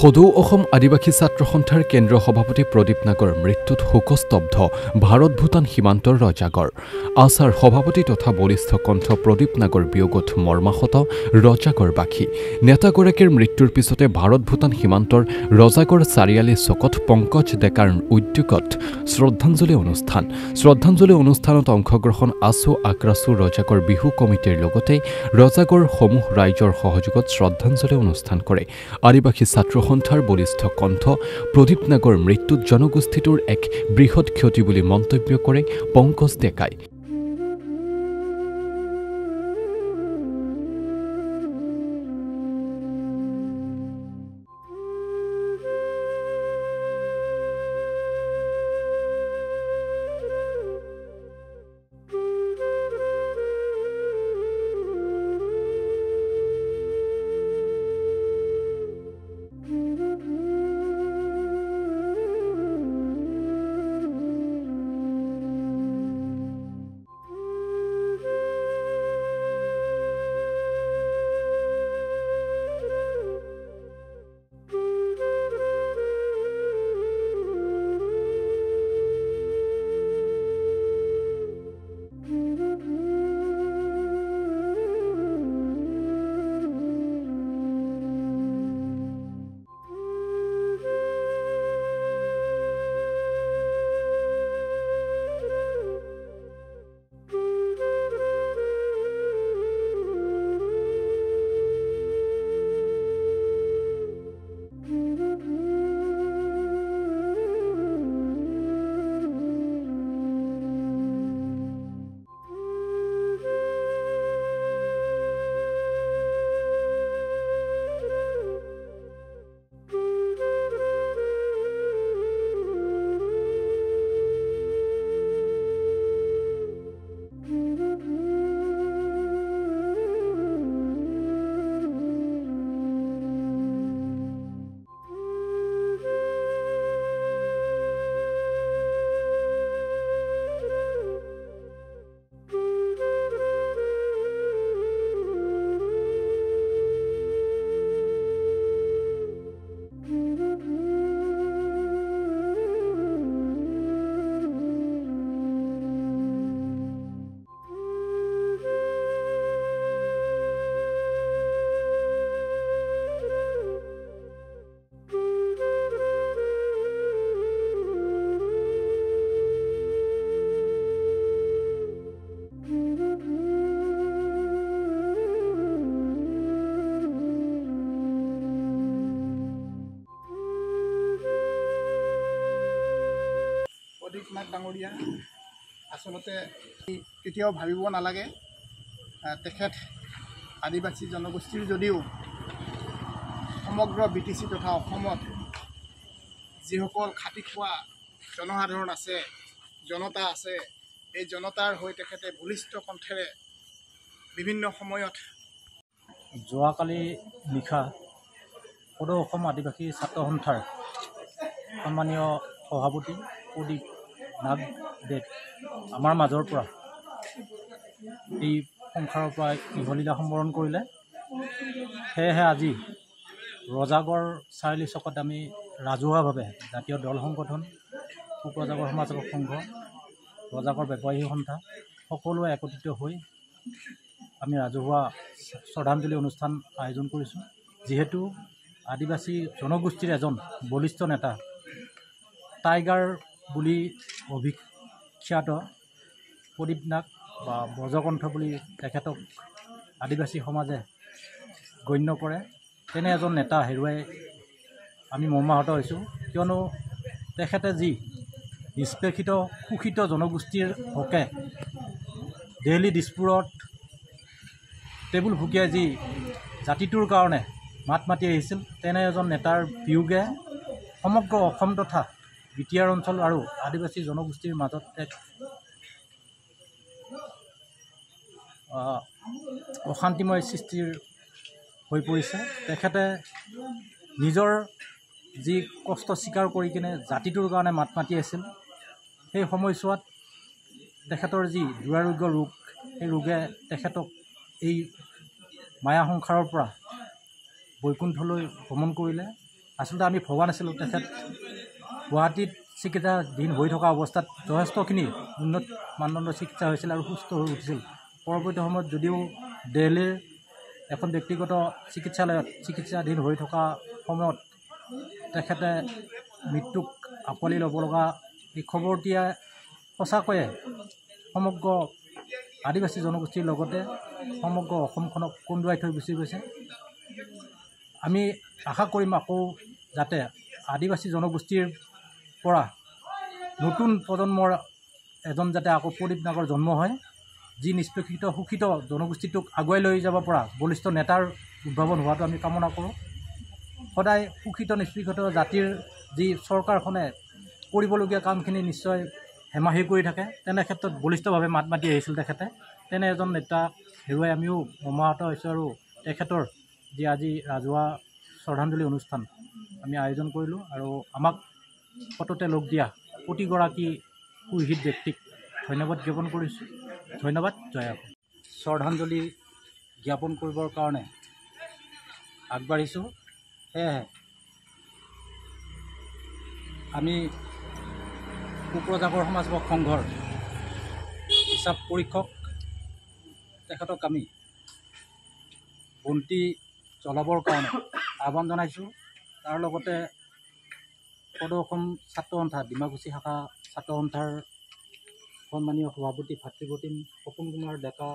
সদৌ অসম আদিবাসী ছাত্ৰ সন্থাৰ কেন্দ্ৰীয় সভাপতি প্ৰদীপ নাগৰ মৃত্যুত শোকস্তব্ধ ভাৰত ভূটান সীমান্তৰ ৰজাগড়। আছাৰ সভাপতি তথা বলিষ্ঠ কণ্ঠ প্ৰদীপ নাগৰ বিয়োগত মৰ্মাহত ৰজাগড়বাসী। নেতাগৰাকীৰ মৃত্যুৰ পিছতে ভাৰত ভূটান সীমান্তৰ ৰজাগড় চাৰিআলি চকত পংকজ ডেকাৰ উদ্যোগত শ্ৰদ্ধাঞ্জলি অনুষ্ঠান। শ্ৰদ্ধাঞ্জলি অনুষ্ঠানত অংশগ্ৰহণ আছু আক্ৰাছু ৰজাগড় বিহু কমিটিৰ লগতে ৰজাগড় সমূহ ৰাইজৰ সহযোগত শ্ৰদ্ধাঞ্জলি অনুষ্ঠান কৰে। আদিবাসী ছাত্ৰ সন্থাৰ বলিষ্ঠ কণ্ঠ প্ৰদীপ নাগৰ মৃত্যুত জনগোষ্ঠীটোৰ এক বৃহৎ ক্ষতি বুলি মন্তব্য কৰে পংকজ ডেকাই। নাগ ডাঙৰীয়া আচলতে কেতিয়াও ভাবিব নালাগে তেখেত আদিবাসী জনগোষ্ঠীৰ যদিও সমগ্ৰ BTC তথা অসমত যিসকল খাটি খোৱা জনসাধাৰণ আছে, জনতা আছে, এই জনতাৰ হৈ তেখেতে বলিষ্ঠ কণ্ঠেৰে বিভিন্ন সময়ত যোৱাকালি নিশা সদৌ অসম আদিবাসী ছাত্ৰ সন্থাৰ সন্মানীয় সভাপতি প্ৰদীপ নাগদেৱ আমাৰ মাজৰ পৰা এই সংসাৰৰ পৰা ইহলীলা সম্বৰণ কৰিলে। সেয়েহে আজি ৰজাগড় চাৰিআলি চকত আমি ৰাজহুৱাভাৱে জাতীয় দল সংগঠন, পূব ৰজাগড় সমাজসেৱক সংঘ, ৰজাগড় ব্যৱসায়ী সন্থা সকলোৱে একত্ৰিত হৈ আমি ৰাজহুৱা শ্ৰদ্ধাঞ্জলি অনুষ্ঠান আয়োজন কৰিছোঁ। যিহেতু আদিবাসী জনগোষ্ঠীৰ এজন বলিষ্ঠ নেতা, টাইগাৰ বুলি অভিখ্যাত প্ৰদীপ নাগ বা ব্ৰজকণ্ঠ বুলি তেখেতক আদিবাসী সমাজে গণ্য কৰে, তেনে এজন নেতা হেৰুৱাই আমি মৰ্মাহত হৈছোঁ। কিয়নো তেখেতে যি নিষ্পেষিত শোষিত জনগোষ্ঠীৰ হকে দিল্লী দিছপুৰত টেবুল ফুকিয়াই যি জাতিটোৰ কাৰণে মাত মাতি আহিছিল, তেনে এজন নেতাৰ বিয়োগে সমগ্ৰ অসম তথা বিটিআৰ অঞ্চল আৰু আদিবাসী জনগোষ্ঠীৰ মাজত এক অশান্তিময় সৃষ্টিৰ হৈ পৰিছে। তেখেতে নিজৰ যি কষ্ট স্বীকাৰ কৰি কিনে জাতিটোৰ কাৰণে মাত মাতি আছিল, সেই সময়ছোৱাত তেখেতৰ যি দুৰাৰোগ্য ৰোগ, সেই ৰোগে তেখেতক এই মায়া সংসাৰৰ পৰা বৈকুণ্ঠলৈ ভ্ৰমণ কৰিলে। আচলতে আমি ভবা নাছিলোঁ তেখেত গুৱাহাটীত চিকিৎসাধীন হৈ থকা অৱস্থাত যথেষ্টখিনি উন্নত মানদণ্ডৰ চিকিৎসা হৈছিল আৰু সুস্থ হৈ উঠিছিল। পৰৱৰ্তী সময়ত যদিও দিল্লীৰ এখন ব্যক্তিগত চিকিৎসালয়ত চিকিৎসাধীন হৈ থকা সময়ত তেখেতে মৃত্যুক আঁকোৱালি ল'ব লগা এই খবৰটিয়ে সঁচাকৈয়ে সমগ্ৰ আদিবাসী জনগোষ্ঠীৰ লগতে সমগ্ৰ অসমখনক কন্দুৱাই থৈ গুচি গৈছে। আমি আশা কৰিম আকৌ যাতে আদিবাসী জনগোষ্ঠীৰ পৰা নতুন প্ৰজন্মৰ এজন যাতে আকৌ প্ৰদীপ নাগৰ জন্ম হয়, যি নিষ্পেষিত শোষিত জনগোষ্ঠীটোক আগুৱাই লৈ যাব পৰা বলিষ্ঠ নেতাৰ উদ্ভাৱন হোৱাটো আমি কামনা কৰোঁ। সদায় শোষিত নিষ্পেষিত জাতিৰ যি চৰকাৰখনে কৰিবলগীয়া কামখিনি নিশ্চয় হেমাহি কৰি থাকে, তেনে ক্ষেত্ৰত বলিষ্ঠভাৱে মাত মাতি আহিছিল তেখেতে। তেনে এজন নেতা হেৰুৱাই আমিও মৰ্মাহত হৈছোঁ আৰু তেখেতৰ যি আজি ৰাজহুৱা শ্ৰদ্ধাঞ্জলি অনুষ্ঠান আমি আয়োজন কৰিলোঁ আৰু আমাক সততে লগ দিয়া প্ৰতিগৰাকী সুশীত ব্যক্তিক ধন্যবাদ জ্ঞাপন কৰিছোঁ। ধন্যবাদ। জয় অসম। শ্ৰদ্ধাঞ্জলি জ্ঞাপন কৰিবৰ কাৰণে আগবাঢ়িছোঁ। সেয়েহে আমি কোকৰাঝাৰ সমাজসেৱক সংঘৰ হিচাপ পৰীক্ষক তেখেতক আমি বন্তি জ্বলাবৰ কাৰণে আহ্বান জনাইছোঁ। তাৰ লগতে সদৌ অসম ছাত্ৰ সন্থা ডিমাকুছী শাখা ছাত্ৰ সন্থাৰ সন্মানীয় সভাপতি ভাতৃপ্ৰতিম সপোন কুমাৰ ডেকা